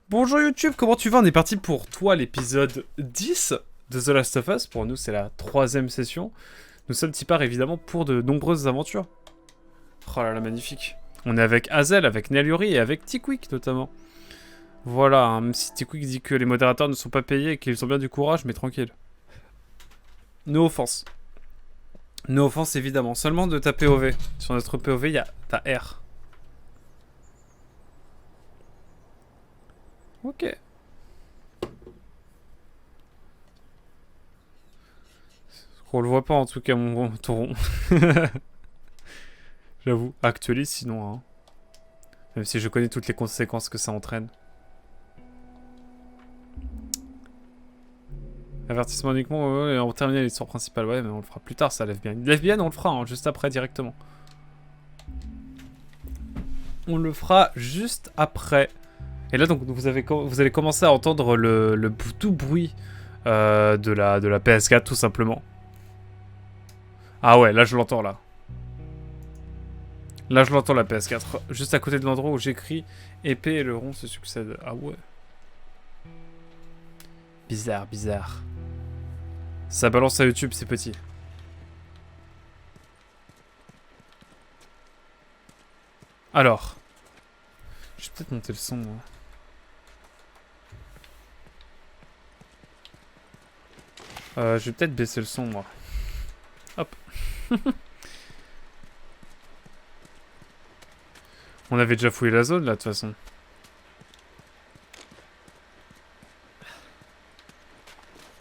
Bonjour YouTube, comment tu vas? On est parti pour toi l'épisode 10 de The Last of Us. Pour nous c'est la troisième session. Nous sommes part évidemment pour de nombreuses aventures. Oh là là, magnifique. On est avec Hazel, avec Nelluri et avec Tickwick notamment. Voilà, hein, même si Tickwick dit que les modérateurs ne sont pas payés et qu'ils ont bien du courage, mais tranquille. No offense. No offense évidemment, seulement de ta POV. Sur notre POV, il y a ta R. Ok. On le voit pas en tout cas mon tauron. J'avoue. Actualise sinon, hein. Même si je connais toutes les conséquences que ça entraîne. Avertissement uniquement, ouais, on termine l'histoire principale, ouais, mais on le fera plus tard, ça lève bien. Lève bien, on le fera, hein, juste après, directement. On le fera juste après. Et là, donc, vous allez commencer à entendre le tout bruit de la PS4, tout simplement. Ah ouais, là, je l'entends, là. Là, je l'entends, la PS4. Juste à côté de l'endroit où j'écris épée et le rond se succèdent. Ah ouais. Bizarre, bizarre. Ça balance à YouTube, c'est petit. Alors. Je vais peut-être monter le son, moi. Je vais peut-être baisser le son, moi. Hop. On avait déjà fouillé la zone, là, de toute façon.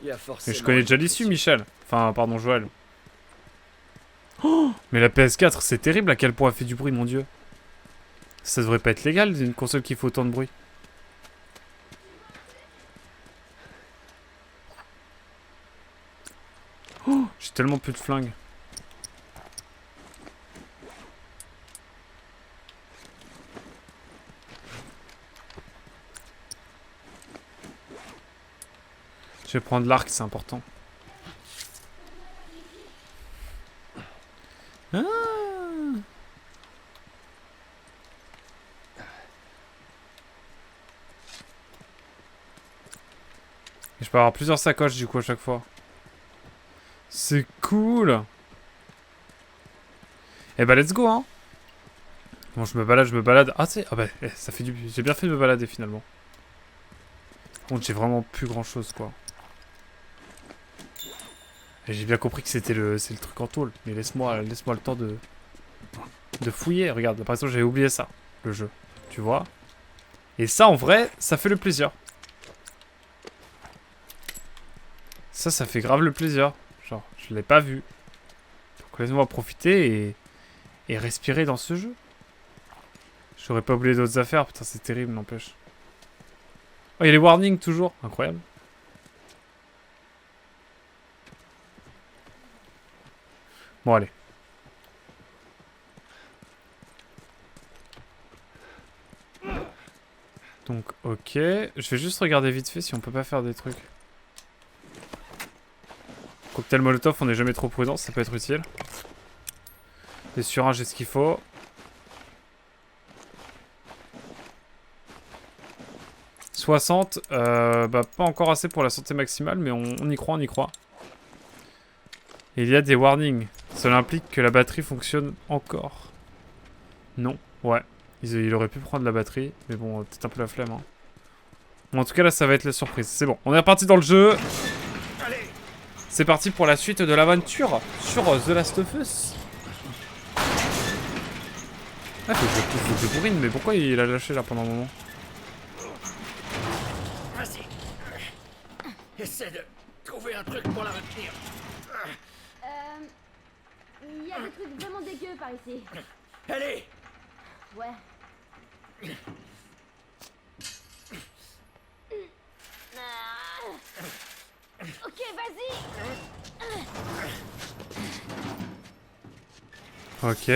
Mais je connais déjà l'issue, Michel. Enfin, pardon, Joël. Oh, mais la PS4, c'est terrible à quel point elle fait du bruit, mon dieu. Ça devrait pas être légal d'une console qui fait autant de bruit. Oh, j'ai tellement plus de flingues. Je vais prendre l'arc, c'est important. Ah. Et je peux avoir plusieurs sacoches du coup à chaque fois. C'est cool. Eh bah let's go hein. Bon je me balade. Ah c'est... Ah bah ça fait du... J'ai bien fait de me balader finalement. Bon j'ai vraiment plus grand chose quoi. Et j'ai bien compris que c'était c'est le truc en tôle. Mais laisse-moi le temps de fouiller. Regarde, par exemple j'avais oublié ça. Le jeu. Tu vois. Et ça en vrai, ça fait le plaisir. Ça fait grave le plaisir. Genre, je l'ai pas vu. Donc laisse-moi profiter et respirer dans ce jeu. J'aurais pas oublié d'autres affaires. Putain, c'est terrible, n'empêche. Oh, il y a les warnings toujours. Incroyable. Bon, allez. Donc, ok. Je vais juste regarder vite fait si on peut pas faire des trucs. Cocktail Molotov, on n'est jamais trop prudent, ça peut être utile. Des suringes, j'ai ce qu'il faut. « 60, bah pas encore assez pour la santé maximale, mais on y croit, on y croit. Et il y a des warnings. Cela implique que la batterie fonctionne encore. Non, ouais. Il aurait pu prendre la batterie, mais bon, peut-être un peu la flemme. Hein. Bon, en tout cas, là, ça va être la surprise. C'est bon, on est reparti dans le jeu. C'est parti pour la suite de l'aventure sur The Last of Us. Ah, faut que je bourrine, mais pourquoi il a lâché là pendant un moment? Vas-y. Essaie de trouver un truc pour la retenir. Il y a des trucs vraiment dégueux par ici. Allez. Ouais. Ok, vas-y. Ok.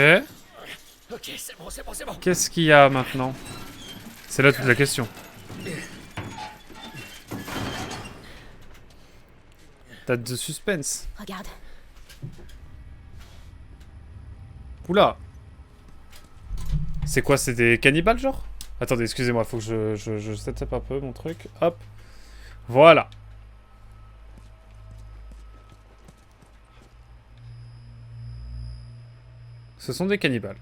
Ok, c'est bon, c'est bon, c'est bon. Qu'est-ce qu'il y a maintenant? C'est là toute la question. Date de suspense. Regarde. Oula. C'est quoi, c'est des cannibales genre? Attendez, excusez-moi, faut que je setup un peu mon truc. Hop. Voilà. Ce sont des cannibales.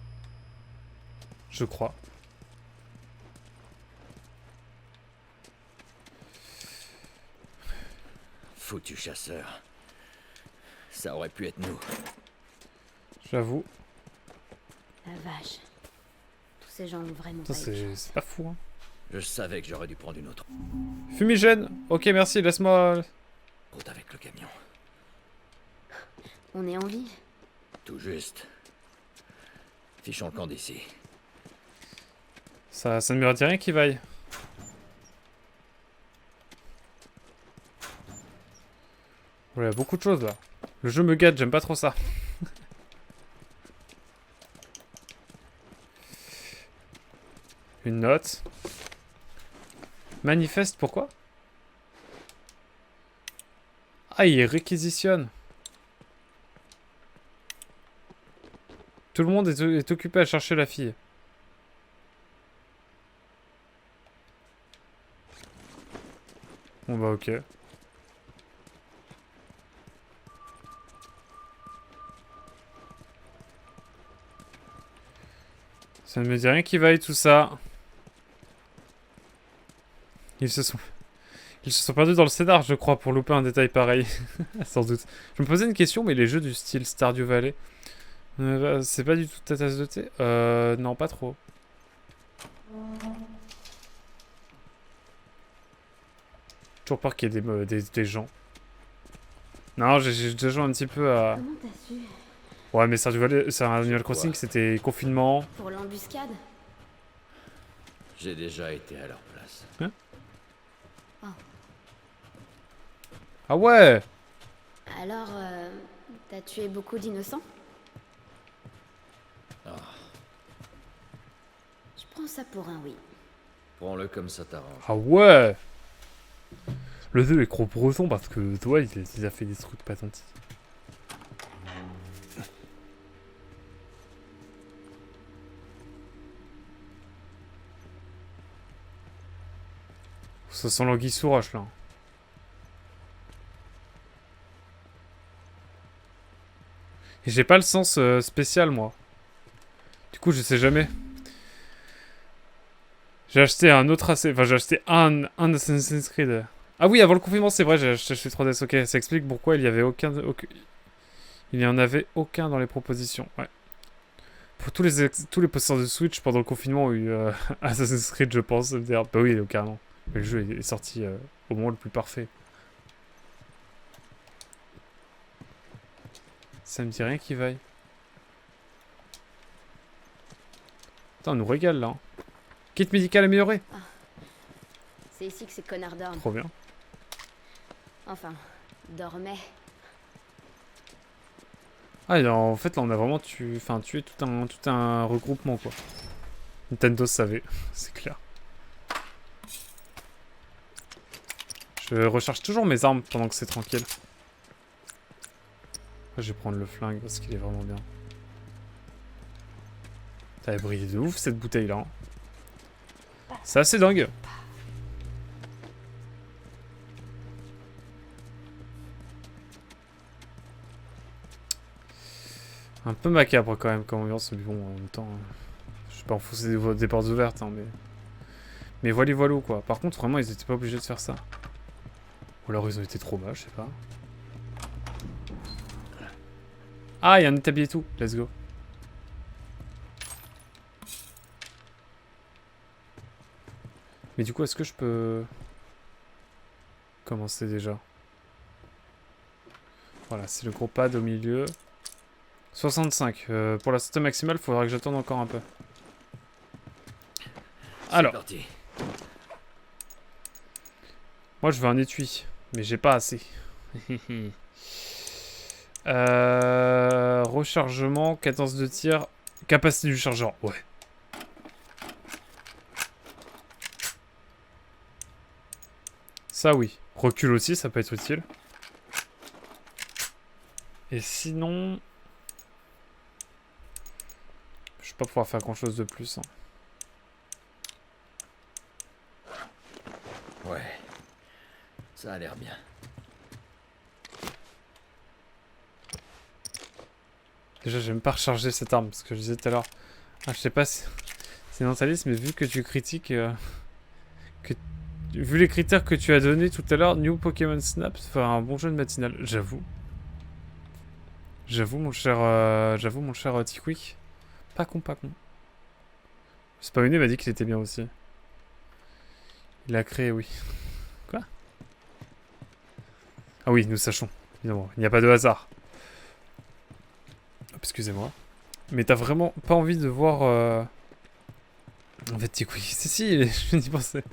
Je crois. Foutu chasseur. Ça aurait pu être nous. J'avoue. La vache. Tous ces gens ont vraiment Ça, pas eu de chance. c'est pas fou, hein. Je savais que j'aurais dû prendre une autre Fumigène. Ok, merci, laisse-moi... route avec le camion. On est en vie. Tout juste. Fichons le camp d'ici. Ça ne me dit rien qui vaille. Voilà, beaucoup de choses, là. Le jeu me gâte, j'aime pas trop ça. Une note. Manifeste, pourquoi? Ah, il réquisitionne. Tout le monde est occupé à chercher la fille. Bon bah ok. Ça ne me dit rien qui vaille tout ça. Ils se sont perdus dans le scénar, je crois, pour louper un détail pareil. Sans doute. Je me posais une question, mais les jeux du style Stardew Valley, c'est pas du tout ta tasse de thé? Non, pas trop. Toujours peur qu'il y ait des gens. Non, j'ai déjà joué un petit peu à... Comment t'as su? Ouais, mais Stardew Valley, c'est un Animal Crossing, Quoi? c'était confinement. Pour l'embuscade? J'ai déjà été à leur place. Ah ouais! Alors, t'as tué beaucoup d'innocents? Ah, Je prends ça pour un oui. prends-le comme ça t'arrange. Ah ouais! Le 2 est gros breton parce que toi, il a fait des trucs pas gentils. Ça sent l'anguille sous roche là. Et j'ai pas le sens spécial moi. Du coup, je sais jamais. J'ai acheté un autre Enfin, j'ai acheté un Assassin's Creed. Ah oui, avant le confinement, c'est vrai, j'ai acheté 3DS. Ok, ça explique pourquoi il y avait il n'y en avait aucun dans les propositions. Ouais. Pour tous les possesseurs de Switch pendant le confinement ont eu Assassin's Creed, je pense. Bah oui, carrément. Mais le jeu est sorti au moment le plus parfait. Ça me dit rien qui vaille. Putain, on nous régale là. Hein. Kit médical amélioré. C'est ici que ces connards dorment. Trop bien. Enfin, dormaient. Ah, et en fait, là, on a vraiment tué tout un regroupement, quoi. Nintendo savait, c'est clair. Je recherche toujours mes armes pendant que c'est tranquille. Je vais prendre le flingue parce qu'il est vraiment bien. Ça a brillé de ouf, cette bouteille-là. Hein. C'est assez dingue. Un peu macabre quand même comme ambiance, mais bon, en même temps, je vais pas enfoncer des portes ouvertes, hein, mais voilà, quoi. Par contre, vraiment, ils étaient pas obligés de faire ça. Ou alors ils ont été trop moches, je sais pas. Ah, il y a un établi et tout. Let's go. Mais du coup, est-ce que je peux commencer déjà? Voilà, c'est le gros pad au milieu. 65. Pour la santé maximale, il faudra que j'attende encore un peu. Alors. Parti. Moi, je veux un étui. Mais j'ai pas assez. Rechargement, cadence de tir, capacité du chargeur. Ouais. Ça, oui. Recul aussi, ça peut être utile. Et sinon... je vais pas pouvoir faire grand chose de plus. Hein. Ça a l'air bien. Déjà, j'ai même pas rechargé cette arme, parce que je disais tout à l'heure. Ah, je sais pas si c'est mentaliste, mais vu que tu critiques... Vu les critères que tu as donnés tout à l'heure, New Pokémon Snap fera un bon jeu de matinale. J'avoue. J'avoue, mon cher Tikwick. Pas con, pas con. Spawné m'a dit qu'il était bien aussi. Il a créé, oui. Quoi? Ah oui, nous sachons. Évidemment, il n'y a pas de hasard. Hop, excusez-moi. Mais t'as vraiment pas envie de voir... En fait, Tikwick... Si, je n'y pensais.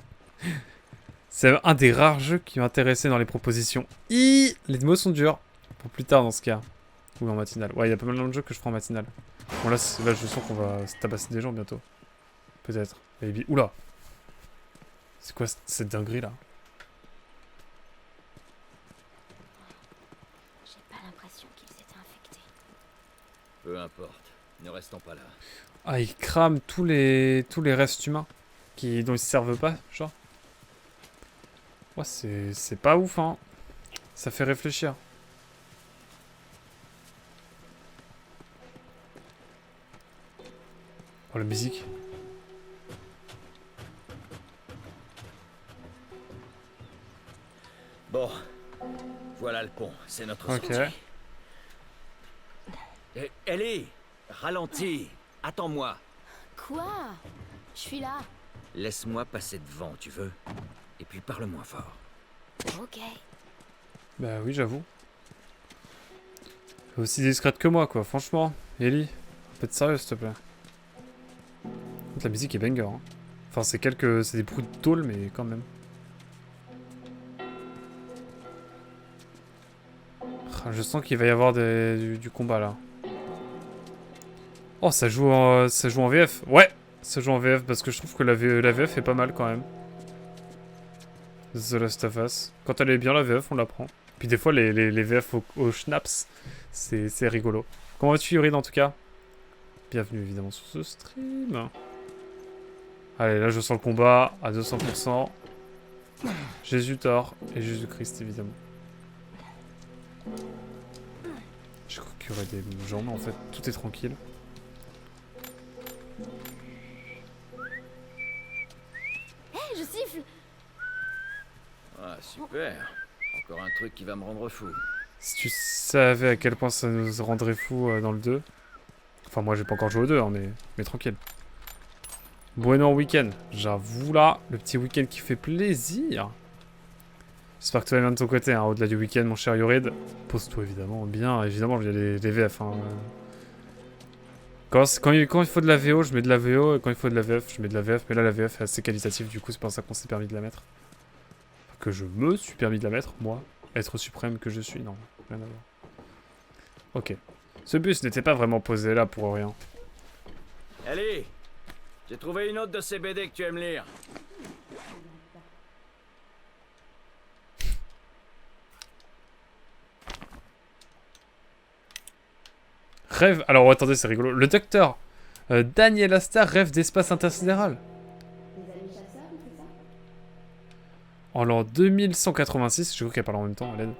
C'est un des rares jeux qui m'intéressait dans les propositions. Les mots sont durs. Pour plus tard, dans ce cas. Ou en matinale. Ouais, il y a pas mal de jeux que je ferai en matinale. Bon, là, je sens qu'on va se tabasser des gens bientôt. Peut-être. Oula! C'est quoi cette dinguerie là? J'ai pas l'impression qu'ils étaient infectés. Peu importe. Ne restons pas là. Ah, ils crament tous les restes humains dont ils se servent pas, genre. Ouais, c'est pas ouf, hein. Ça fait réfléchir. Oh, la musique. Bon. Voilà le pont. C'est notre Ok. sortie. Ellie, ralentis. Attends-moi. Quoi? Je suis là. Laisse-moi passer devant, tu veux? Et puis parle moins fort. Ok. Bah oui, j'avoue. Aussi discrète que moi, quoi. Franchement, Ellie, un peu de sérieux, s'il te plaît. La musique est banger. Hein. Enfin, c'est des bruits de tôle, mais quand même. Je sens qu'il va y avoir du combat, là. Oh, ça joue en VF. Ouais, ça joue en VF, parce que je trouve que la VF est pas mal, quand même. The Last of Us. Quand elle est bien, la VF, on la prend. Puis des fois, les VF au schnapps, c'est rigolo. Comment vas-tu, Yurid, en tout cas? Bienvenue, évidemment, sur ce stream. Allez, là, je sens le combat à 200%. Jésus Thor et Jésus-Christ, évidemment. Je crois qu'il y aurait des gens, mais en fait, tout est tranquille. Hé, je siffle. Ah, super. Encore un truc qui va me rendre fou. Si tu savais à quel point ça nous rendrait fou dans le 2. Enfin, moi, j'ai pas encore joué au 2, hein, mais tranquille. Bueno week-end. J'avoue, là, le petit week-end qui fait plaisir. J'espère que tout va bien de ton côté, hein, au-delà du week-end, mon cher Yurid. Pose-toi, évidemment, bien. Évidemment, il y a les VF. Hein. Quand il faut de la VO, je mets de la VO. Et quand il faut de la VF, je mets de la VF. Mais là, la VF est assez qualitative, du coup, c'est pour ça qu'on s'est permis de la mettre. Que je me suis permis de la mettre, moi. Être suprême que je suis. Non, rien à voir. Ok. Ce bus n'était pas vraiment posé là pour rien. Ellie, j'ai trouvé une autre de ces BD que tu aimes lire. Rêve... Alors, attendez, c'est rigolo. Le docteur Daniel Astar rêve d'espace intersidéral. En l'an 2186, je crois qu'elle parle en même temps, Hélène.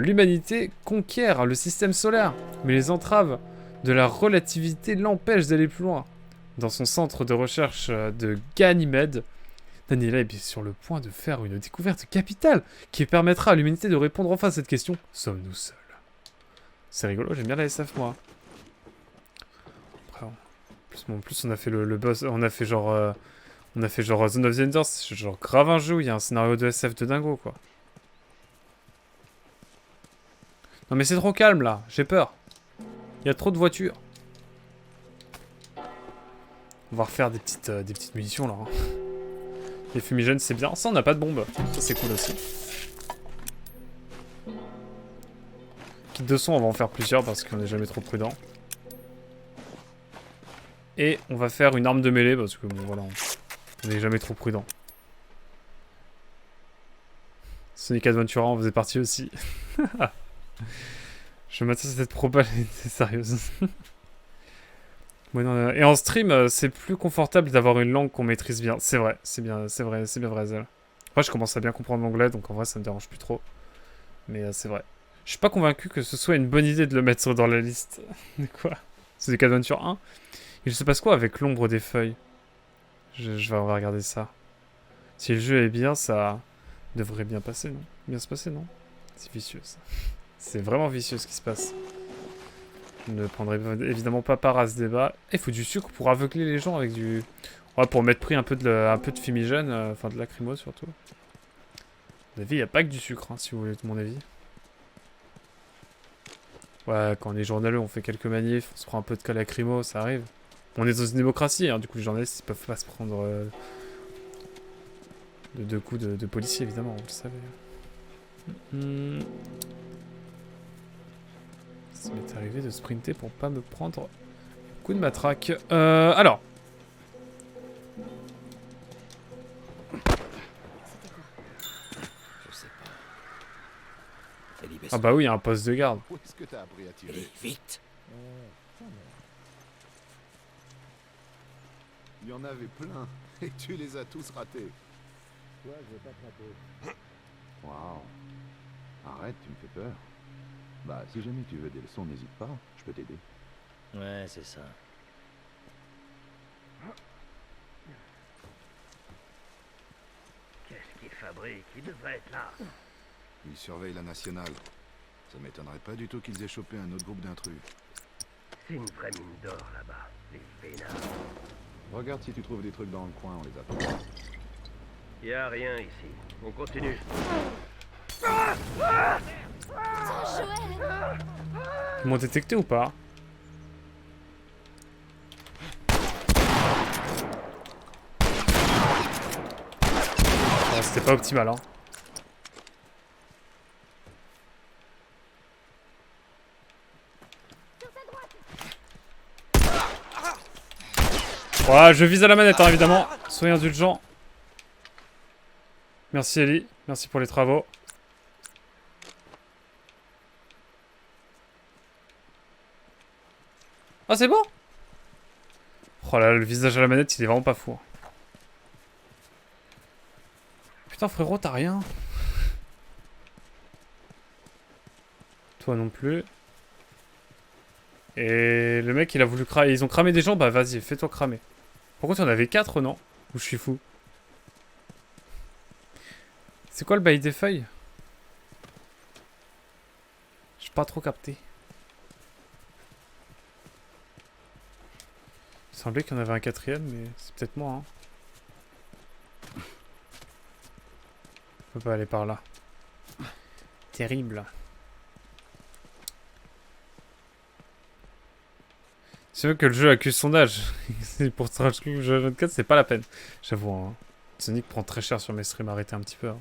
L'humanité conquiert le système solaire, mais les entraves de la relativité l'empêchent d'aller plus loin. Dans son centre de recherche de Ganymède, Daniela est sur le point de faire une découverte capitale qui permettra à l'humanité de répondre enfin à cette question. Sommes-nous seuls? C'est rigolo, j'aime bien la SF, moi. Après, en plus, on a fait le boss, on a fait genre Zone of the Enders, c'est genre grave un jeu où il y a un scénario de SF de dingo, quoi. Non mais c'est trop calme, là, j'ai peur. Il y a trop de voitures. On va refaire des petites munitions, là. Hein. Les fumigènes, c'est bien. Ça, on n'a pas de bombe. Ça, c'est cool aussi. Kit de son, on va en faire plusieurs parce qu'on n'est jamais trop prudent. Et on va faire une arme de mêlée parce que, bon, voilà, on n'est jamais trop prudent. Sonic Adventure 1 en faisait partie aussi. Je m'attends à cette probabilité sérieuse. Ouais, non, et en stream, c'est plus confortable d'avoir une langue qu'on maîtrise bien. C'est vrai, c'est bien vrai, Zel. Après, je commence à bien comprendre l'anglais, donc en vrai, ça me dérange plus trop. Mais c'est vrai. Je suis pas convaincu que ce soit une bonne idée de le mettre dans la liste. De quoi? C'est des Adventure 1. Il se passe quoi avec l'ombre des feuilles? On va regarder ça. Si le jeu est bien, ça devrait bien passer, non? Bien se passer, non? C'est vicieux, ça. C'est vraiment vicieux ce qui se passe. Je ne prendrai évidemment pas part à ce débat. Il faut du sucre pour aveugler les gens avec du... Ouais, pour mettre pris un peu de fumigène, enfin de lacrymo surtout. À mon avis, il n'y a pas que du sucre, hein, si vous voulez mon avis. Ouais, quand on est journaleux, on fait quelques manifs, on se prend un peu de lacrymo, ça arrive. On est dans une démocratie, hein, du coup les journalistes ils peuvent pas se prendre de deux coups de policier, évidemment, vous le savez. Ça m'est arrivé de sprinter pour pas me prendre un coup de matraque. Alors. Je sais pas. Ellie Ah bah oui, il y a un poste de garde. Où est-ce que t'as appris à tirer? Ellie, vite. Il y en avait plein, et tu les as tous ratés. Toi, je vais t'attraper. Waouh. Arrête, tu me fais peur. Bah, si jamais tu veux des leçons, n'hésite pas, je peux t'aider. Ouais, c'est ça. Qu'est-ce qu'il fabrique? Il devrait être là. Ils surveillent la nationale. Ça m'étonnerait pas du tout qu'ils aient chopé un autre groupe d'intrus. C'est une vraie mine d'or là-bas. Les vénards. Regarde si tu trouves des trucs dans le coin, on les attend. Y a rien ici. On continue. Tiens, Joël! Ils m'ont détecté ou pas? Oh, c'était pas optimal, hein. Ouais, je vise à la manette, hein, évidemment. Soyez indulgents. Merci Ellie, merci pour les travaux. Ah, c'est bon? Oh là là, le visage à la manette, il est vraiment pas fou. Putain, frérot, t'as rien. Toi non plus. Et le mec, il a voulu cramer. Ils ont cramé des gens, bah vas-y, fais-toi cramer. Pourquoi tu en avais 4, non? Ou je suis fou? C'est quoi le bail des feuilles? J'ai pas trop capté. Il semblait qu'il y en avait un quatrième, mais c'est peut-être moi, hein. Je peux pas aller par là. Terrible. C'est vrai que le jeu accuse son âge. Pour se rajouter le jeu 24, c'est pas la peine. J'avoue, hein. Sonic prend très cher sur mes streams, arrêtez un petit peu. Hein.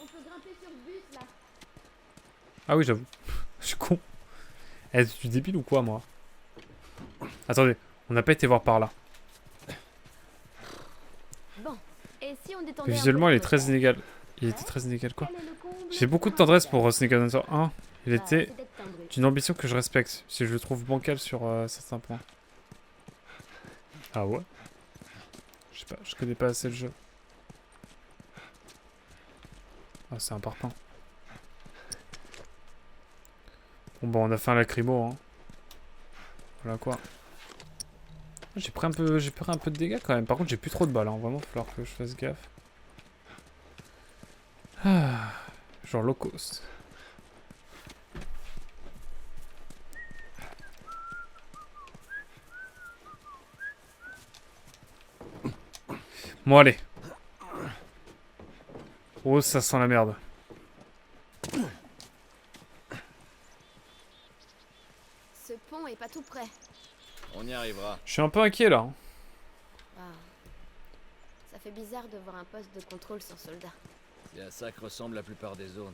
On peut grimper sur le bus là. Ah oui, j'avoue. Je suis con. Eh, tu es débile ou quoi, moi? Attendez, on n'a pas été voir par là. Bon, et si on détendait Visuellement, un peu il est le très moteur? inégal. Il était très inégal, quoi. Quel est le comble? J'ai beaucoup de tendresse pour Snake Adventure 1. Il Bah, était c'est d'être timbré. d'une ambition que je respecte, si je le trouve bancal sur certains points. Ah ouais? Je sais pas, je connais pas assez le jeu. Ah, c'est un parpaing. Bon, bah, on a fait un lacrymo, hein. Voilà quoi. J'ai pris un peu de dégâts quand même. Par contre, j'ai plus trop de balles, hein. Vraiment, il va falloir que je fasse gaffe. Ah, genre low cost. Bon, allez. Oh, ça sent la merde. Ce pont est pas tout près. On y arrivera. Je suis un peu inquiet là. Hein. Ah. Ça fait bizarre de voir un poste de contrôle sans soldats. C'est à ça que ressemble la plupart des zones.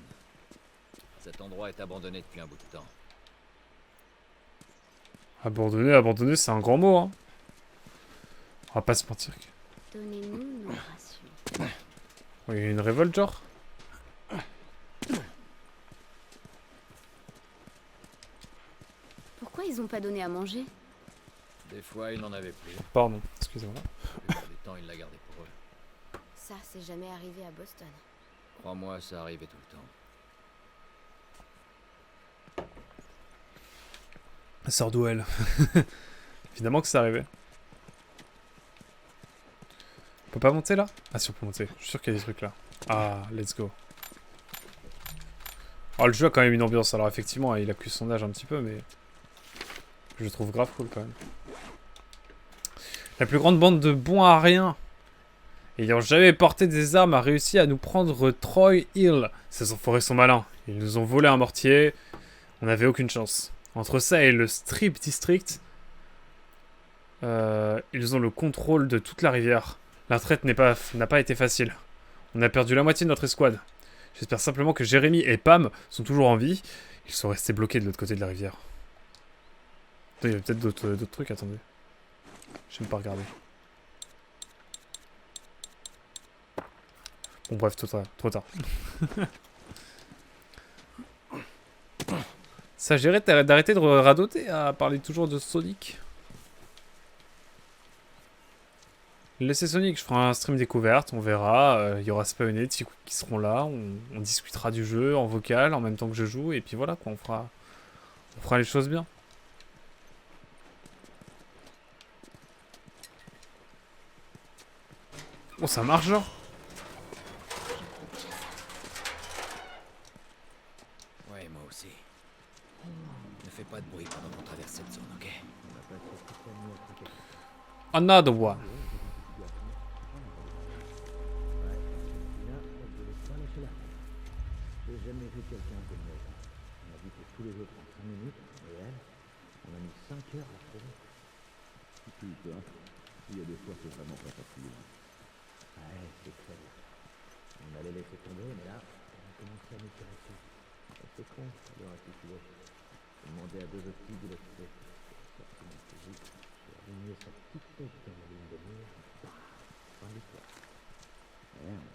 Cet endroit est abandonné depuis un bout de temps. Abandonné, c'est un grand mot. Hein. On va pas se mentir. Donnez-nous nos rations. Il y a une révolte genre. Pourquoi ils ont pas donné à manger? Des fois, il n'en avait plus. Pardon, excusez-moi. La plupart du temps, il l'a gardé pour eux. Ça, c'est jamais arrivé à Boston. Crois-moi, ça arrivait tout le temps. Elle sort d'où elle? Évidemment que c'est arrivé. On peut pas monter là? Ah si on peut monter, je suis sûr qu'il y a des trucs là. Ah, let's go. Alors le jeu a quand même une ambiance, alors effectivement il accuse son âge un petit peu mais... Je le trouve grave cool quand même. La plus grande bande de bons à rien ayant jamais porté des armes a réussi à nous prendre Troy Hill. Ces enfoirés sont malins. Ils nous ont volé un mortier. On n'avait aucune chance. Entre ça et le Strip District, ils ont le contrôle de toute la rivière. La traite n'a pas été facile. On a perdu la moitié de notre escouade. J'espère simplement que Jérémy et Pam sont toujours en vie. Ils sont restés bloqués de l'autre côté de la rivière. Attends, il y a peut-être d'autres trucs, attendez. Je n'ai pas regardé. Bon bref, trop tard. Ça gérait d'arrêter de radoter à parler toujours de Sonic. Laissez Sonic, je ferai un stream découverte, on verra. Il y aura Spawn et Tiku qui seront là. On discutera du jeu en vocal en même temps que je joue. Et puis voilà, quoi, on fera les choses bien. Oh, ça marche, genre. Ouais, moi aussi. Ne fais pas de bruit pendant qu'on traverse cette zone, ok? Another one. J'ai jamais vu quelqu'un comme elle. On a dit que tous les autres en 5 minutes, et elle, on a mis 5 heures à la trouver. Putain, il y a des fois c'est vraiment pas facile. Ouais, c'est très bien. On allait laisser tomber, mais là, on a commencé à nous tirer dessus. C'est con, elle aurait pu tuer. J'ai demandé à 2 autres filles de l'occuper. Sorti mon fusil, j'ai aligné sa petite tête dans la ligne de mire, et fin de l'histoire. Merde.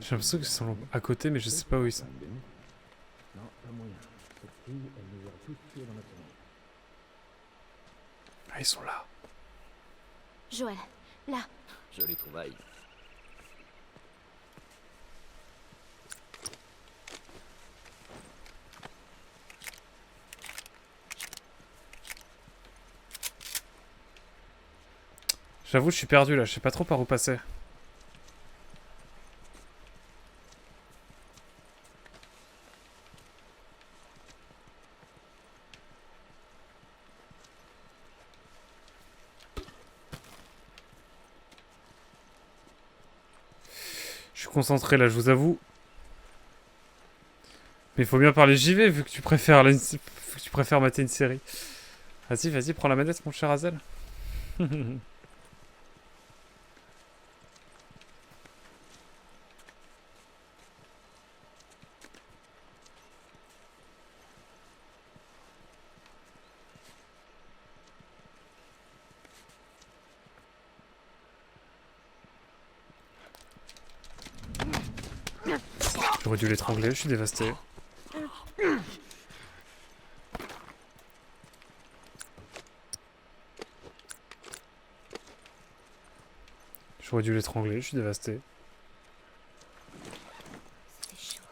J'ai l'impression qu'ils sont à côté, mais je sais pas où ils sont. Non, pas moyen. Cette fille, elle nous aurait tous tués dans notre monde. Ah, ils sont là. Joël, là. Jolie trouvaille. J'avoue, je suis perdu là, je sais pas trop par où passer. Je suis concentré là, je vous avoue. Mais il faut bien parler JV vu que tu préfères, mater une série. Vas-y, vas-y, prends la manette, mon cher Hazel. J'aurais dû l'étrangler, je suis dévasté. J'aurais dû l'étrangler, je suis dévasté. C'est chaud.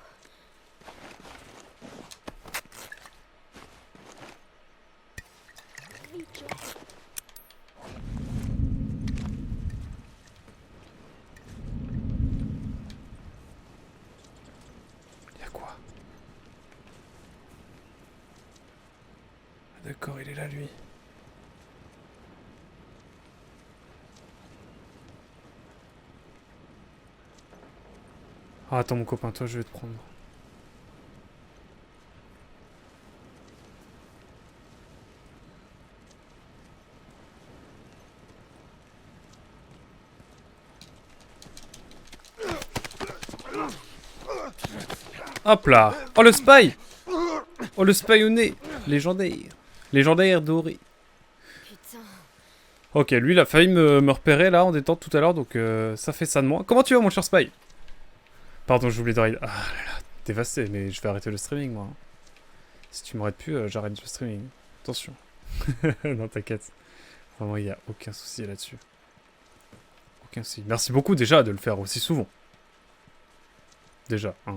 Vite, Joël. Y'a quoi? Ah, d'accord, il est là lui. Ah, attends mon copain, toi je vais te prendre. Hop là. Oh le spy. Oh le spy au nez. Légendaire. Légendaire doré. Putain. Ok, lui il a failli me repérer là en détente tout à l'heure, donc ça fait ça de moi. Comment tu vas mon cher spy? Pardon, j'ai oublié de raid. Ah là là, dévasté, mais je vais arrêter le streaming moi. Si tu m'arrêtes plus, j'arrête le streaming. Attention. Non, t'inquiète. Vraiment, il n'y a aucun souci là-dessus. Aucun souci. Merci beaucoup déjà de le faire aussi souvent. Déjà, hein.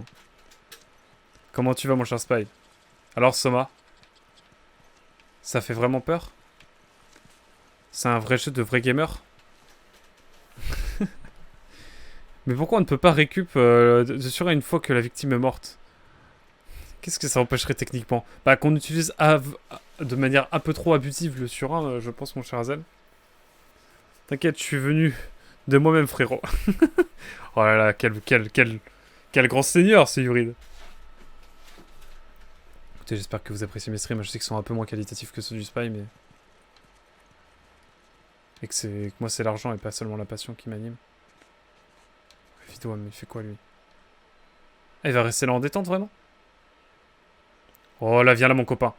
Comment tu vas, mon cher Spy? Alors, Soma? Ça fait vraiment peur? C'est un vrai jeu de vrai gamer? Mais pourquoi on ne peut pas récup de surin une fois que la victime est morte? Qu'est-ce que ça empêcherait techniquement? Bah, qu'on utilise de manière un peu trop abusive le surin, je pense, mon cher Azel. T'inquiète, je suis venu de moi-même, frérot. Oh là là, quel grand seigneur, ce Yurid. Écoutez, j'espère que vous appréciez mes streams. Je sais qu'ils sont un peu moins qualitatifs que ceux du Spy, mais... Et que moi, c'est l'argent et pas seulement la passion qui m'anime. Vito, mais il fait quoi, lui? Ah, il va rester là en détente, vraiment? Oh là, viens là, mon copain.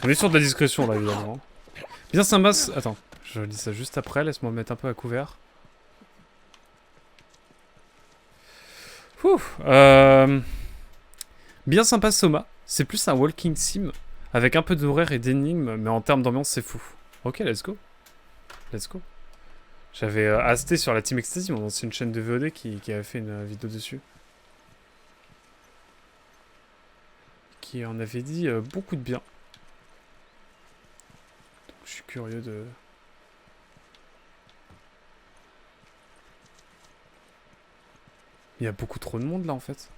On est sur de la discrétion, là, évidemment. Bien sympa... Attends, je lis ça juste après. Laisse-moi me mettre un peu à couvert. Ouh, bien sympa, Soma. C'est plus un walking sim, avec un peu d'horaire et d'énigmes, mais en termes d'ambiance, c'est fou. Ok, let's go. Let's go. J'avais Asté sur la Team Ecstasy, mon ancienne chaîne de VOD, qui avait fait une vidéo dessus. Qui en avait dit beaucoup de bien. Donc, je suis curieux de... Il y a beaucoup trop de monde, là, en fait.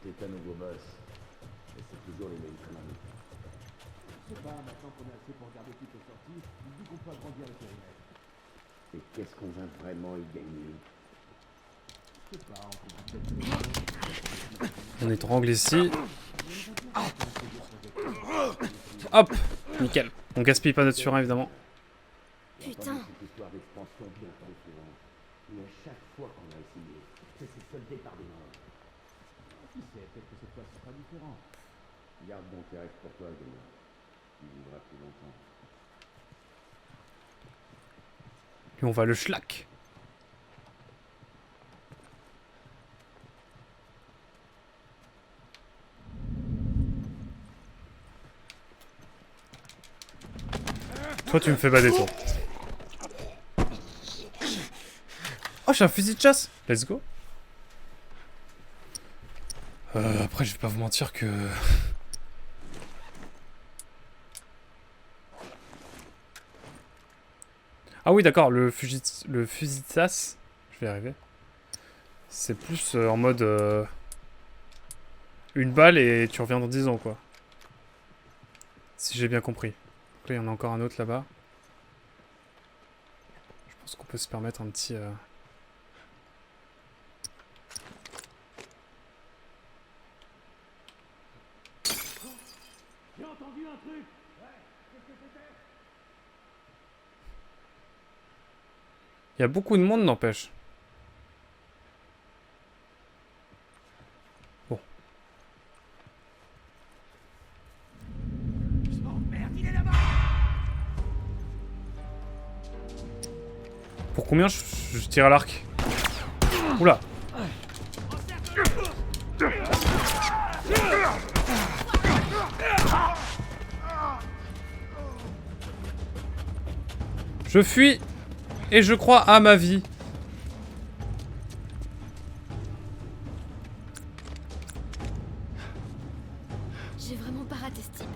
C'était un nouveau boss. Mais c'est toujours les mêmes conneries. Je sais pas, maintenant qu'on est assez pour regarder toutes les sorties, il dit qu'on peut agrandir le périmètre. Et qu'est-ce qu'on va vraiment y gagner? Je sais pas, on peut peut-être... On étrangle ici. Hop, nickel. On gaspille pas notre surin, évidemment. Putain. Cette histoire d'expansion bien trop souvent. Mais à chaque fois qu'on a essayé, ça s'est soldé par des morts. Qui sait, peut-être que cette fois ce sera différent. Garde donc tes rêves pour toi, gamin. Tu vivras plus longtemps. Et on va le schlack. Toi, tu me fais bader, toi. Oh, j'ai un fusil de chasse. Let's go. Après, je vais pas vous mentir que... Ah oui, d'accord, le fusil de chasse, je vais y arriver. C'est plus en mode... une balle et tu reviens dans 10 ans, quoi. Si j'ai bien compris. Donc là, il y en a encore un autre là-bas. Je pense qu'on peut se permettre un petit... J'ai entendu un truc. Ouais, qu'est-ce que c'était? Il y a beaucoup de monde, n'empêche. Bon. Pour combien je tire à l'arc? Oula. Je fuis et je crois à ma vie. J'ai vraiment pas raté ce type.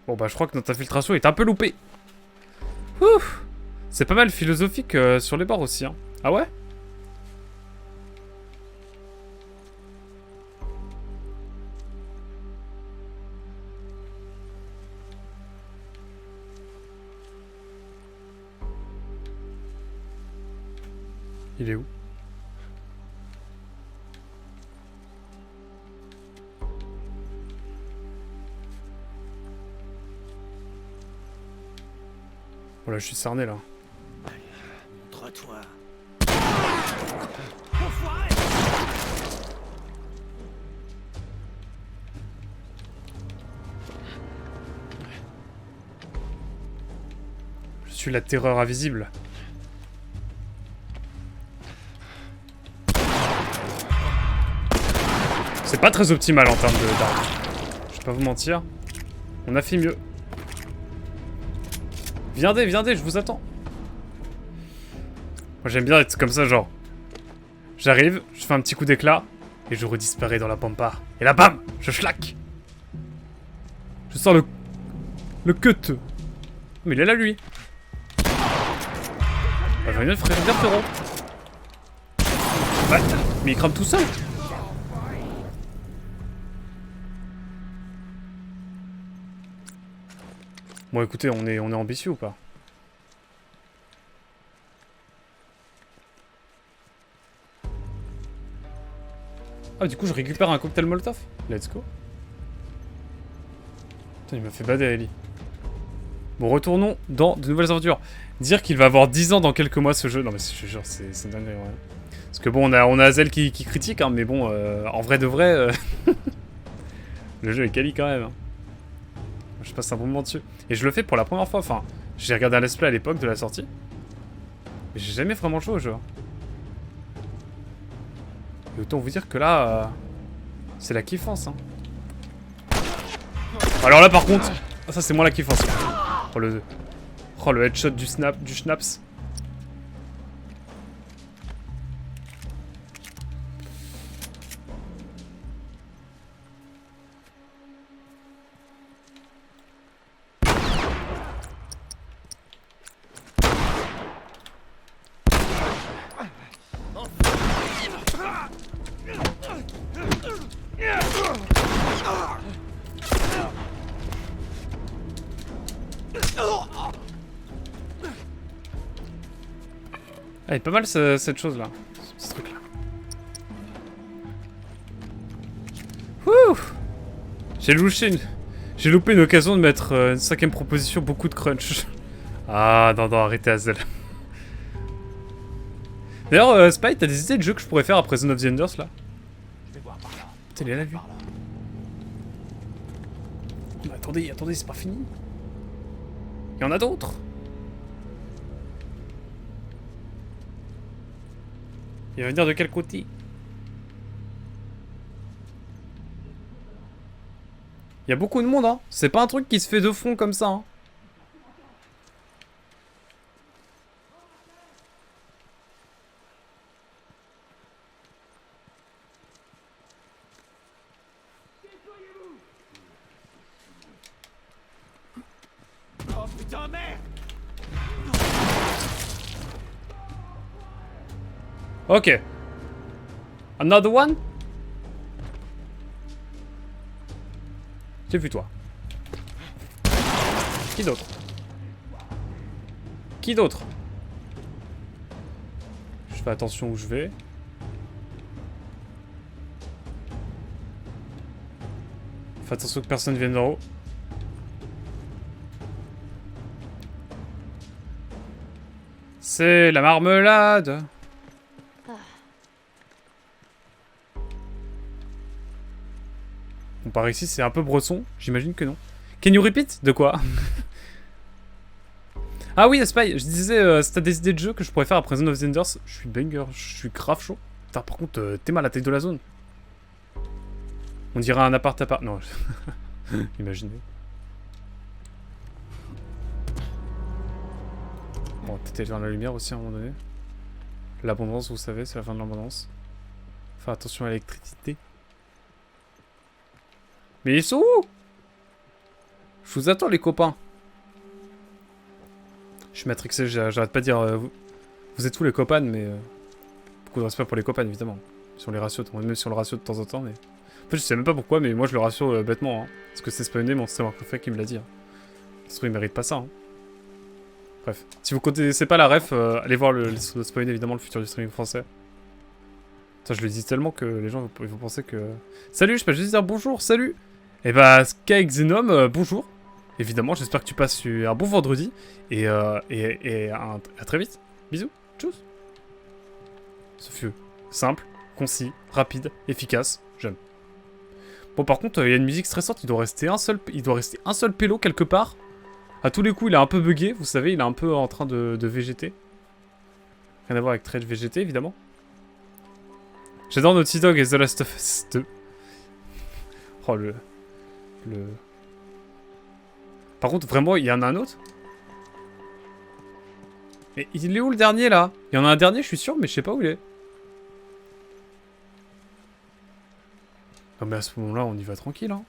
Bon bah je crois que notre infiltration est un peu loupée. Ouf. C'est pas mal philosophique sur les bords aussi, hein. Ah ouais? Il est où? Oh là, je suis cerné là. Montre-toi. Je suis la terreur invisible. C'est pas très optimal en termes d'armes. Je vais pas vous mentir. On a fait mieux. Viendez, je vous attends. Moi j'aime bien être comme ça, genre. J'arrive, je fais un petit coup d'éclat, et je redisparais dans la pampa. Et là, bam, je schlac. Je sors le cut. Mais il est là, lui. Bah, viens, frérot. Ouais, mais il crame tout seul. Bon, écoutez, on est ambitieux ou pas? Ah, du coup, je récupère un cocktail Molotov. Let's go. Putain, il m'a fait bader, Ellie. Bon, retournons dans de nouvelles aventures. Dire qu'il va avoir 10 ans dans quelques mois, ce jeu. Non, mais je te jure, c'est dingue, ouais. Parce que bon, on a Azel qui critique, hein, mais bon, en vrai de vrai, le jeu est quali quand même. Hein. Je passe un bon moment dessus. Et je le fais pour la première fois. Enfin, j'ai regardé un let's play à l'époque de la sortie. Mais j'ai jamais vraiment joué au jeu. Et autant vous dire que là, c'est la kiffance. Hein. Alors là, par contre, ça c'est moins la kiffance. Oh le headshot du schnaps. Elle est pas mal cette chose là, ce truc là. Wouh! J'ai loupé une occasion de mettre une 5ème proposition, beaucoup de crunch. Ah non, arrêtez Azel. D'ailleurs, Spy, t'as des idées de jeux que je pourrais faire après Zone of the Enders là? Putain, il est là lui. Mais attendez, c'est pas fini. Il y en a d'autres. Il va venir de quel côté? Il y a beaucoup de monde, hein. C'est pas un truc qui se fait de fond comme ça, hein. Oh putain, merde! Ok. Another one? J'ai vu toi. Qui d'autre? Qui d'autre? Je fais attention où je vais. Fais attention que personne vienne d'en haut. C'est la marmelade. Bon, par ici, c'est un peu bresson. J'imagine que non. Can you repeat? De quoi? Ah oui, Spy, je disais, si t'as des idées de jeux que je pourrais faire après Zone of the Enders, je suis banger, je suis grave chaud. Putain, par contre, t'es mal à la taille de la zone. On dirait un appart à part. Non, imaginez. Bon, peut-être aller dans la lumière aussi à un moment donné. L'abondance, vous savez, c'est la fin de l'abondance. Faire attention à l'électricité. Mais ils sont où? Je vous attends, les copains. Je suis matrixé, j'arrête pas de dire... vous êtes où, les copains, mais... beaucoup de respect pour les copains, évidemment. Sur les ratios, même sur le ratio de temps en temps, mais... En fait, je sais même pas pourquoi, mais moi, je le ratio bêtement, hein. Parce que c'est spawné, mon streamer préféré qui me l'a dit. Hein. Parce qu'il mérite pas ça, hein. Bref. Si vous connaissez pas la ref, allez voir le spawn, évidemment, le futur du streaming français. Putain, je le dis tellement que les gens vont penser que... Salut, je peux juste dire bonjour, salut. Et bah, Sky Xenom, bonjour. évidemment, j'espère que tu passes un bon vendredi. Et à très vite. Bisous. Tchuss. Ce fut simple, concis, rapide, efficace. J'aime. Bon, par contre, il y a une musique stressante. Il doit rester un seul pélo quelque part. À tous les coups, il est un peu bugué. Vous savez, il est un peu en train de végéter. Rien à voir avec Trade VGT, évidemment. J'adore Naughty Dog et The Last of Us 2. Oh, le... Par contre, vraiment, il y en a un autre. Mais il est où le dernier, là? Il y en a un dernier, je suis sûr, mais je sais pas où il est. Non, mais à ce moment-là, on y va tranquille, hein.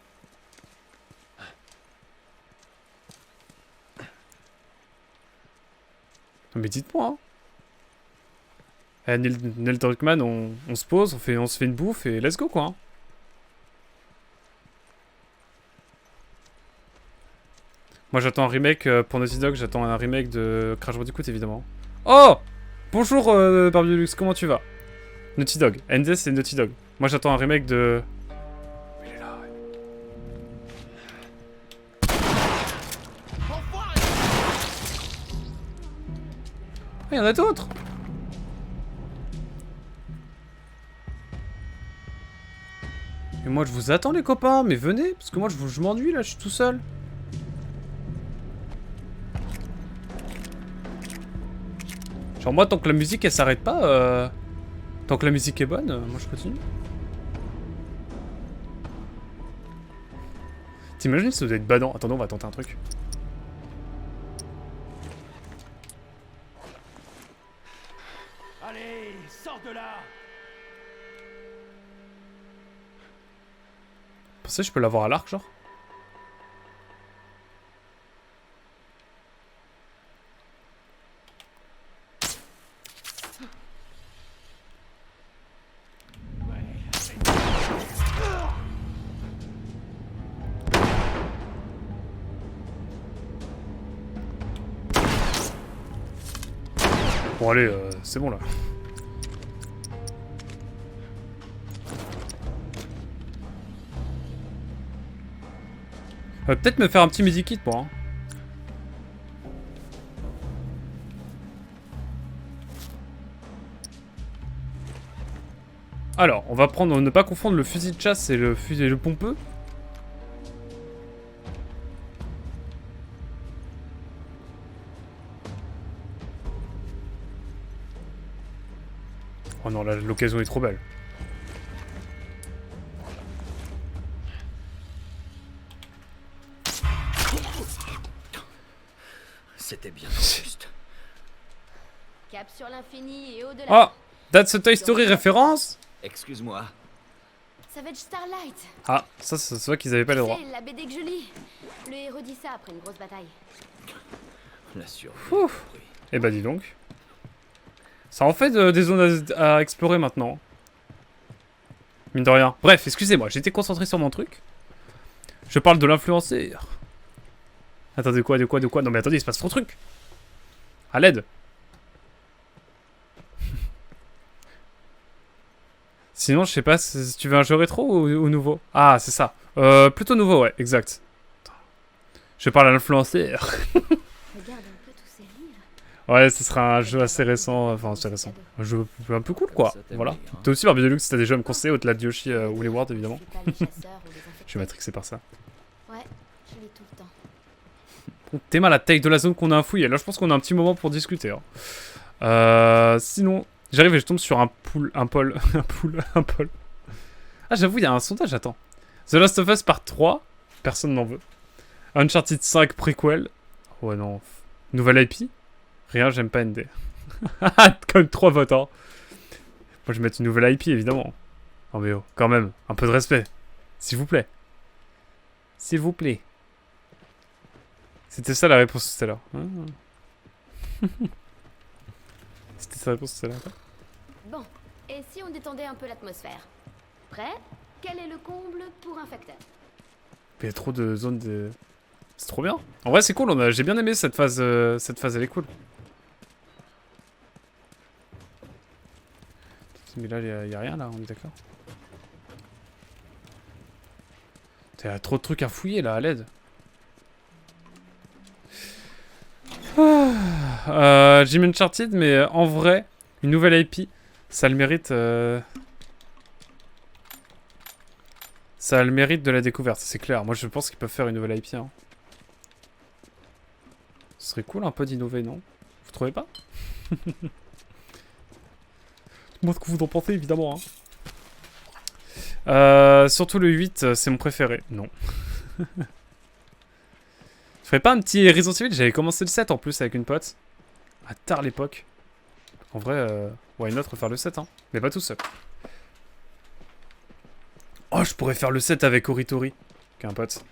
Non, mais dites-moi, hein. Eh, Neil Druckmann, on se pose, on se fait une bouffe et let's go, quoi, hein. Moi, j'attends un remake pour Naughty Dog, j'attends un remake de Crash Bandicoot, évidemment. Oh! Bonjour, Barbiolux, comment tu vas? Naughty Dog. ND, c'est Naughty Dog. Moi, j'attends un remake de... Il est là, ouais. Ah, il y en a d'autres! Et moi, je vous attends, les copains, mais venez, parce que moi, je m'ennuie, là, je suis tout seul. Genre moi, tant que la musique elle s'arrête pas, tant que la musique est bonne, moi je continue. T'imagines ça doit être badant. Attendez, on va tenter un truc. Allez, sors de là! Vous pensez que je peux l'avoir à l'arc, genre? Bon allez, c'est bon là. Peut-être me faire un petit medikit moi. Hein. Alors, on va prendre, ne pas confondre le fusil de chasse et le pompeux. Oh non, l'occasion est trop belle. C'était bien juste. Cap sur l'infini et au-delà. Ah, that's a Toy Story référence. Excuse-moi. Savage Starlight. Ah, ça c'est vrai qu'ils avaient pas les droits. C'est la BD que je lis. Le héros dit ça après une grosse bataille. La survie. Ouf. Eh bah dis donc. Ça en fait des zones à explorer maintenant. Mine de rien. Bref, excusez-moi, j'étais concentré sur mon truc. Je parle de l'influenceur. Attendez, quoi? Non mais attendez, il se passe trop de trucs. À l'aide. Sinon, je sais pas si tu veux un jeu rétro ou nouveau. Ah, c'est ça. Plutôt nouveau, ouais, exact. Je parle à l'influenceur. Regarde un peu tous ces livres. Ouais, ce sera un jeu assez récent. Enfin, assez récent. Un jeu un peu cool, quoi. Voilà. T'as aussi Barbie Deluxe si t'as des jeux à me conseiller, au-delà de Yoshi ou les Worlds, évidemment. Je suis pas les chasseurs ou les infectés. Je suis matrixé par ça. Ouais, je lis tout le temps. Bon, t'es mal la taille de la zone qu'on a à fouiller. Là, je pense qu'on a un petit moment pour discuter. Hein. Sinon, j'arrive et je tombe sur un pôle. un pôle. Ah, j'avoue, il y a un sondage, attends. The Last of Us Part 3. Personne n'en veut. Uncharted 5 prequel. Ouais, non. Nouvelle IP. Rien, j'aime pas ND. Comme 3 votes, hein. Moi, je vais mettre une nouvelle IP, évidemment. Oh, mais oh, quand même, un peu de respect. S'il vous plaît. S'il vous plaît. C'était ça la réponse tout à l'heure. Ah. C'était ça la réponse tout à l'heure. Bon, et si on détendait un peu l'atmosphère? Prêt? Quel est le comble pour un facteur? Il y a trop de zones de... C'est trop bien. En vrai, c'est cool. J'ai bien aimé cette phase. Cette phase, elle est cool. Mais là, il y a rien, là. On est d'accord. Il y a trop de trucs à fouiller, là, à l'aide. J'ai mis Uncharted, mais en vrai, une nouvelle IP, ça a le mérite... Ça a le mérite de la découverte, c'est clair. Moi, je pense qu'ils peuvent faire une nouvelle IP. Hein. Ce serait cool un peu d'innover, non? Vous trouvez pas? Moi, ce que vous en pensez, évidemment. Hein. Surtout le 8, c'est mon préféré. Non. Je ferais pas un petit Resident Evil? J'avais commencé le 7 en plus avec une pote. À tard l'époque. En vrai, why not refaire le 7, hein. Mais pas tout seul. Oh, je pourrais faire le 7 avec Oritori, qui est un pote.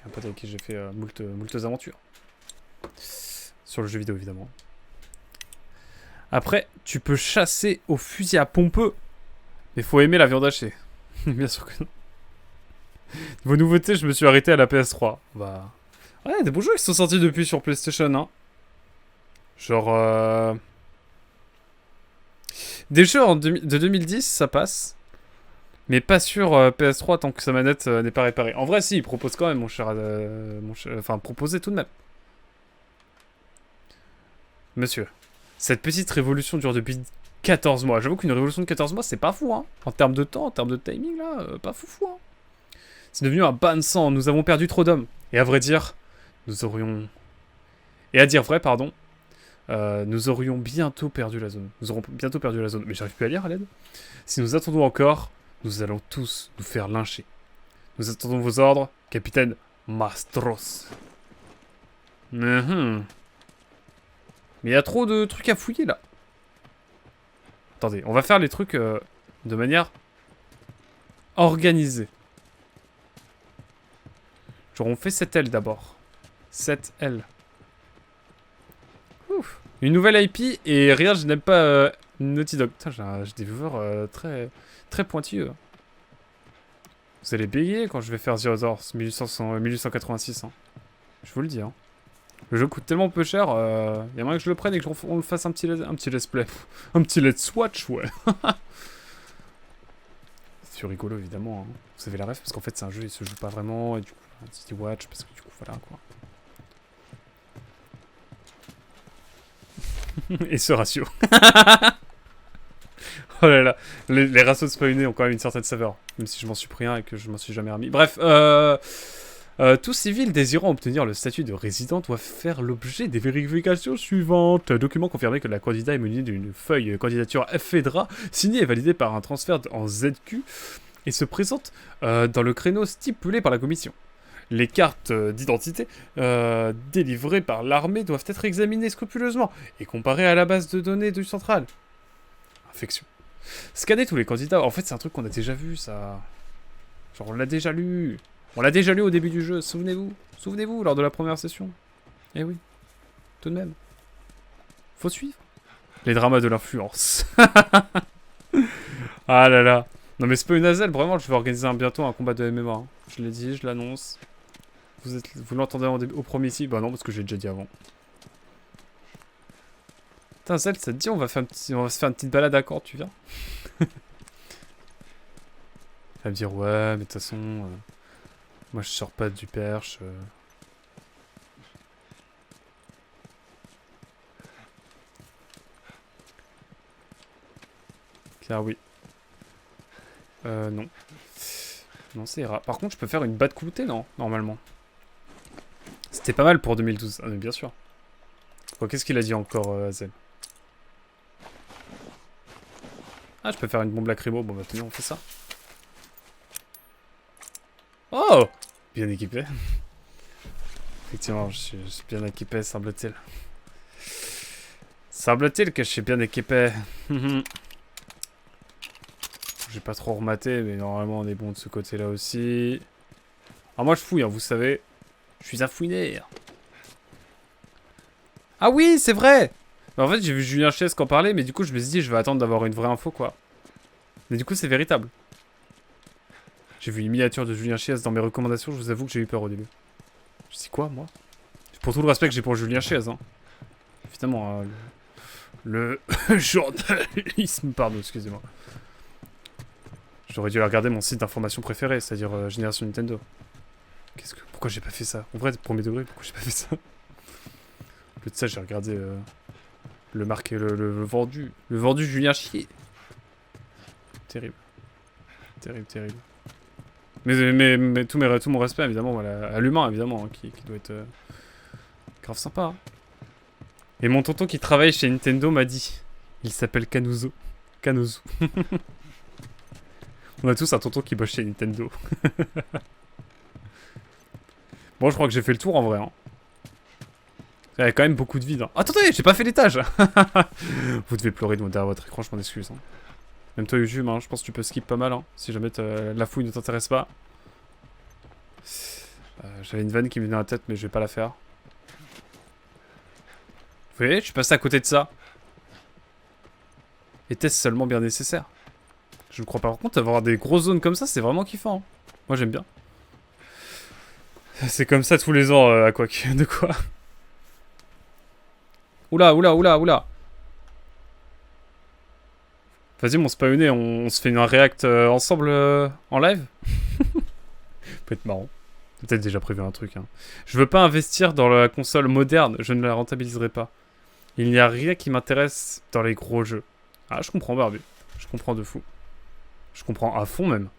Un pote avec qui j'ai fait moultes aventures. Sur le jeu vidéo, évidemment. Après, tu peux chasser au fusil à pompeux. Mais faut aimer la viande hachée. Bien sûr que non. Vos nouveautés, je me suis arrêté à la PS3. Bah... Ouais, des beaux jeux qui sont sortis depuis sur PlayStation, hein. Genre... Des jeux de 2010, ça passe. Mais pas sur PS3 tant que sa manette n'est pas réparée. En vrai, si, il propose quand même, mon cher... Enfin, proposer tout de même. Monsieur, cette petite révolution dure depuis 14 mois. J'avoue qu'une révolution de 14 mois, c'est pas fou, hein. En termes de temps, en termes de timing, là, pas fou, hein. C'est devenu un bain de sang. Nous avons perdu trop d'hommes. Et à vrai dire, nous aurions... Et à dire vrai, pardon, nous aurions bientôt perdu la zone. Nous aurons bientôt perdu la zone. Mais j'arrive plus à lire, à l'aide. Si nous attendons encore... Nous allons tous nous faire lyncher. Nous attendons vos ordres, capitaine Mastros. Mais il y a trop de trucs à fouiller, là. Attendez, on va faire les trucs de manière organisée. Genre, on fait 7L d'abord. 7L. Ouf. Une nouvelle IP, et regarde, je n'aime pas Naughty Dog. Putain, j'ai des viewers très pointilleux. Vous allez bégayer quand je vais faire The Others 1886. Hein. Je vous le dis. Hein. Le jeu coûte tellement peu cher, y a moyen que je le prenne et qu'on le fasse un petit let's play. Un petit let's watch, ouais. C'est rigolo, évidemment. Hein. Vous avez la ref, parce qu'en fait, c'est un jeu, il se joue pas vraiment. Et du coup, un petit watch, parce que du coup, voilà, quoi. Et ce ratio. Oh là là, les ratios de spawnés ont quand même une certaine saveur, même si je m'en suis pris un et que je m'en suis jamais remis. Bref, tout civil désirant obtenir le statut de résident doit faire l'objet des vérifications suivantes. Document confirmé que la candidat est munie d'une feuille candidature FEDRA, signée et validée par un transfert en ZQ, et se présente dans le créneau stipulé par la commission. Les cartes d'identité délivrées par l'armée doivent être examinées scrupuleusement et comparées à la base de données du central. Infection. Scanner tous les candidats. En fait, c'est un truc qu'on a déjà vu, ça. Genre, on l'a déjà lu. On l'a déjà lu au début du jeu, souvenez-vous. Souvenez-vous, lors de la première session. Eh oui. Tout de même. Faut suivre. Les dramas de l'influence. Ah là là. Non mais c'est pas une Azel, vraiment, je vais organiser bientôt un combat de MMA. Hein. Je l'ai dit, je l'annonce. Vous l'entendez au premier ici? Bah non, parce que j'ai déjà dit avant. Putain, Zel, ça te dit, on va se faire une petite balade à Caen, tu viens? Elle va me dire, ouais, mais de toute façon, moi je sors pas du perche. Car oui. Non. Non, c'est rare. Par contre, je peux faire une batte cloutée, non? Normalement. C'était pas mal pour 2012. Ah, mais bien sûr. Bon, qu'est-ce qu'il a dit encore, Zel? Ah, je peux faire une bombe lacrymo. Bon, bah, tenez, on fait ça. Oh! Bien équipé. Effectivement, je suis bien équipé, semble-t-il. Semble-t-il que je suis bien équipé. J'ai pas trop rematé, mais normalement, on est bon de ce côté-là aussi. Alors, moi, je fouille, hein, vous savez. Je suis un fouineur. Ah oui, c'est vrai! En fait, j'ai vu Julien Chiesque en parler, mais du coup, je me suis dit, je vais attendre d'avoir une vraie info, quoi. Mais du coup, c'est véritable. J'ai vu une miniature de Julien Chiesque dans mes recommandations, je vous avoue que j'ai eu peur au début. Je dis quoi, moi? Pour tout le respect que j'ai pour Julien Chiesque, hein. Évidemment, le journalisme, pardon, excusez-moi. J'aurais dû regarder mon site d'information préféré, c'est-à-dire Génération Nintendo. Pourquoi j'ai pas fait ça? En vrai, premier degré, pourquoi j'ai pas fait ça? De ça, j'ai regardé le marqué, le vendu. Le vendu Julien Chier. Terrible. Terrible, terrible. Mais tout mon respect, évidemment, voilà, à l'humain, évidemment, hein, qui doit être grave sympa. Hein. Et mon tonton qui travaille chez Nintendo m'a dit, il s'appelle Kanuzo. Kanuzu. On a tous un tonton qui bosse chez Nintendo. Bon, je crois que j'ai fait le tour en vrai. Hein. Il y a quand même beaucoup de vide. Hein. Attendez, j'ai pas fait l'étage. Vous devez pleurer derrière votre écran, je m'en excuse. Hein. Même toi, YouTube, hein, je pense que tu peux skip pas mal. Hein, si jamais la fouille ne t'intéresse pas. J'avais une vanne qui me venait à la tête, mais je vais pas la faire. Vous voyez, je suis passé à côté de ça. Était-ce seulement bien nécessaire? Je ne crois pas. Par contre, avoir des grosses zones comme ça, c'est vraiment kiffant. Hein. Moi, j'aime bien. C'est comme ça tous les ans à quoi? De quoi? Oula, oula, oula, oula. Vas-y, mon spawné, on se fait une react ensemble en live. Peut être marrant. Peut-être déjà prévu un truc. Hein. Je veux pas investir dans la console moderne, je ne la rentabiliserai pas. Il n'y a rien qui m'intéresse dans les gros jeux. Ah, je comprends, Barbie. Je comprends de fou. Je comprends à fond même.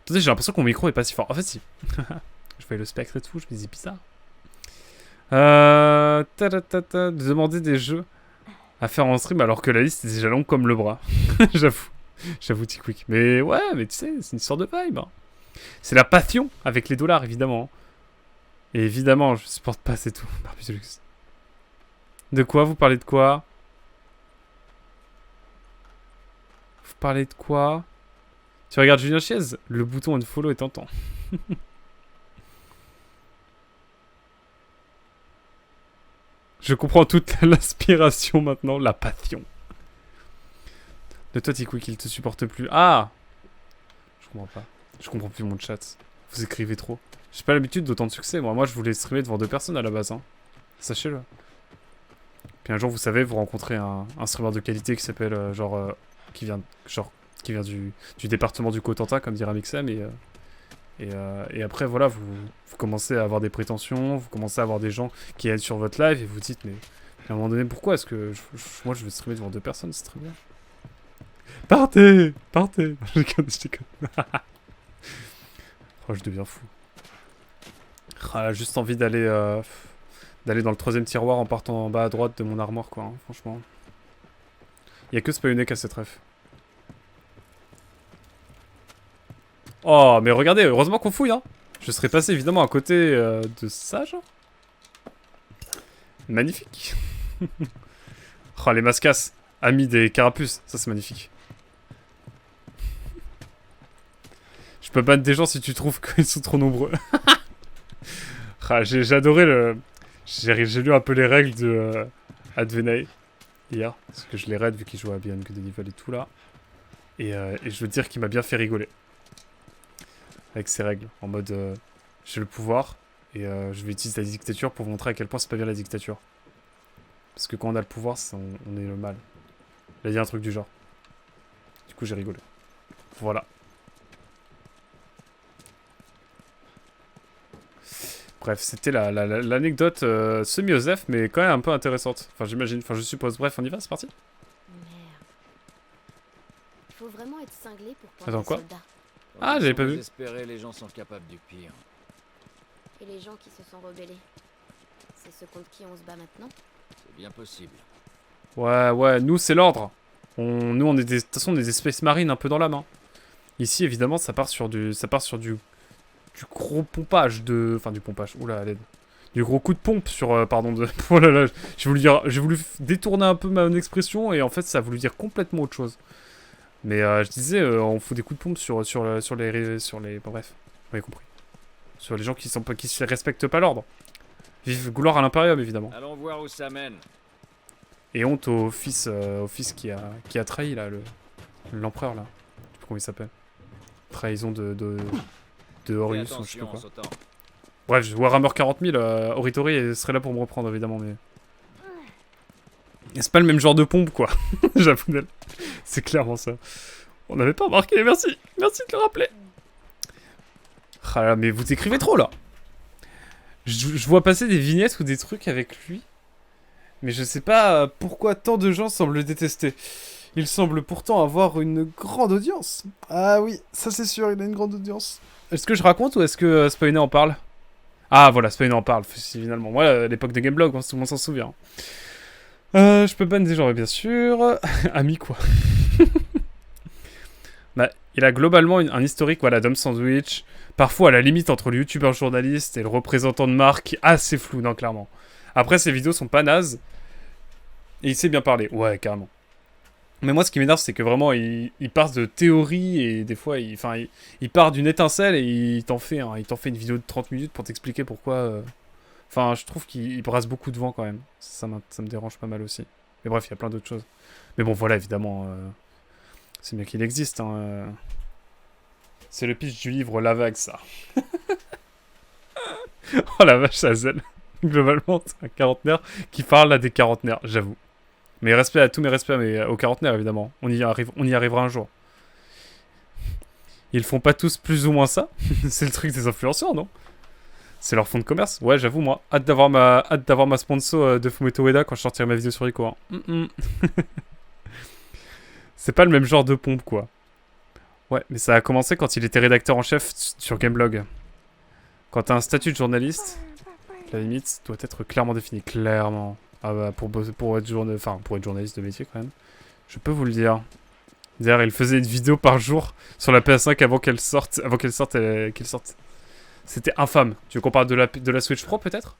Attendez, j'ai l'impression que mon micro est pas si fort. En fait, si. Je voyais le spectre et tout, je me disais bizarre. Demander des jeux à faire en stream alors que la liste est déjà longue comme le bras. J'avoue. J'avoue, T-Quick. Mais ouais, mais tu sais, c'est une sorte de vibe. Hein. C'est la passion avec les dollars, évidemment. Et évidemment, je supporte pas, c'est tout. Barbie de luxe. De quoi? Vous parlez de quoi? Vous parlez de quoi? Tu regardes Julien Chiez? Le bouton unfollow est tentant. Je comprends toute l'aspiration maintenant, la passion. De toi, T-Quick, il te supporte plus. Ah! Je comprends pas. Je comprends plus mon chat. Vous écrivez trop. J'ai pas l'habitude d'autant de succès. Moi, je voulais streamer devant 2 personnes à la base. Hein. Sachez-le. Puis un jour, vous savez, vous rencontrez un streamer de qualité qui s'appelle, qui vient du département du Cotentin, comme dirait Mixem, et après, voilà, vous commencez à avoir des prétentions, vous commencez à avoir des gens qui aident sur votre live, et vous dites, mais à un moment donné, pourquoi est-ce que moi, je veux streamer devant 2 personnes, c'est très bien. Partez! Partez! Je déconne. Oh, je deviens fou. Ah, juste envie d'aller dans le 3ème tiroir en partant en bas à droite de mon armoire, quoi, hein, franchement. Il y a que Spayonic à cette ref. Oh, mais regardez, heureusement qu'on fouille, hein. Je serais passé évidemment à côté de ça, genre. Magnifique. Oh, les mascasses, amis des carapuces, ça c'est magnifique. Je peux battre des gens si tu trouves qu'ils sont trop nombreux. Ah, j'ai adoré le... J'ai lu un peu les règles de Advenai hier, parce que je les raid vu qu'il joue à Beyond Good and Evil et tout là. Et je veux dire qu'il m'a bien fait rigoler. Avec ses règles, en mode j'ai le pouvoir et je vais utiliser la dictature pour vous montrer à quel point c'est pas bien la dictature. Parce que quand on a le pouvoir, on est le mal. Il a dit un truc du genre. Du coup j'ai rigolé. Voilà. Bref, c'était l'anecdote semi-osef, mais quand même un peu intéressante. Enfin, j'imagine, enfin je suppose. Bref, on y va, c'est parti. Merde. Il faut vraiment être cinglé pour prendre Attends, des quoi? soldats. Ah, j'avais pas vu. Désespérés, les gens sont capables du pire. Et les gens qui se sont rebellés, c'est ceux contre qui on se bat maintenant? C'est bien possible. Ouais, nous c'est l'ordre. Nous on est de toute façon on est des Space Marines un peu dans la main. Ici évidemment ça part sur du gros pompage de... Enfin du pompage, oula à l'aide. Du gros coup de pompe sur... pardon de... Oh là là, j'ai voulu détourner un peu mon expression et en fait ça a voulu dire complètement autre chose. Mais je disais, on fout des coups de pompe sur les... Bon, bref, vous avez compris. Sur les gens qui se respectent pas l'ordre. Vive gloire à l'Imperium évidemment. Allons voir où ça mène. Et honte au fils qui a trahi là, l'empereur là. Je sais pas comment il s'appelle. Trahison de Horus ou je sais pas quoi. Bref, Warhammer 40 000, Oritori serait là pour me reprendre évidemment, mais... C'est pas le même genre de pompe quoi. J'avoue d'elle. C'est clairement ça. On n'avait pas remarqué, merci. Merci de le rappeler. Ah là, mais vous écrivez trop là. Je vois passer des vignettes ou des trucs avec lui. Mais je sais pas pourquoi tant de gens semblent le détester. Il semble pourtant avoir une grande audience. Ah oui, ça c'est sûr, il a une grande audience. Est-ce que je raconte ou est-ce que Spoiler en parle? Ah voilà, Spoiler en parle, finalement. Moi, à l'époque des Gameblog, tout le monde s'en souvient. Je peux ban des gens, bien sûr. Ami quoi. Bah, il a globalement un historique, voilà, d'homme sandwich. Parfois à la limite entre le youtubeur journaliste et le représentant de marque, assez flou, non, clairement. Après, ses vidéos sont pas nazes. Et il sait bien parler, ouais, carrément. Mais moi, ce qui m'énerve, c'est que vraiment, il part de théories et des fois, il part d'une étincelle et il t'en fait une vidéo de 30 minutes pour t'expliquer pourquoi. Enfin, je trouve qu'il brasse beaucoup de vent quand même. Ça me dérange pas mal aussi. Mais bref, il y a plein d'autres choses. Mais bon, voilà, évidemment, c'est bien qu'il existe. Hein. C'est le pitch du livre La Vague, ça. Oh la vache, Hazel. Globalement, c'est un quarantenaire qui parle à des quarantenaires, j'avoue. Mais respect à tous mes respects aux quarantenaires, évidemment. On y arrivera un jour. Ils font pas tous plus ou moins ça. C'est le truc des influenceurs, non? C'est leur fond de commerce. Ouais, j'avoue, moi. Hâte d'avoir ma sponsor de Fumeto Ueda quand je sortirai ma vidéo sur Rico. Hein. C'est pas le même genre de pompe, quoi. Ouais, mais ça a commencé quand il était rédacteur en chef sur Gameblog. Quand t'as un statut de journaliste, la limite doit être clairement définie. Clairement. Ah bah, pour être journaliste de métier, quand même. Je peux vous le dire. D'ailleurs, il faisait une vidéo par jour sur la PS5 avant qu'elle sorte. C'était infâme. Tu veux qu'on parle de la Switch Pro, peut-être?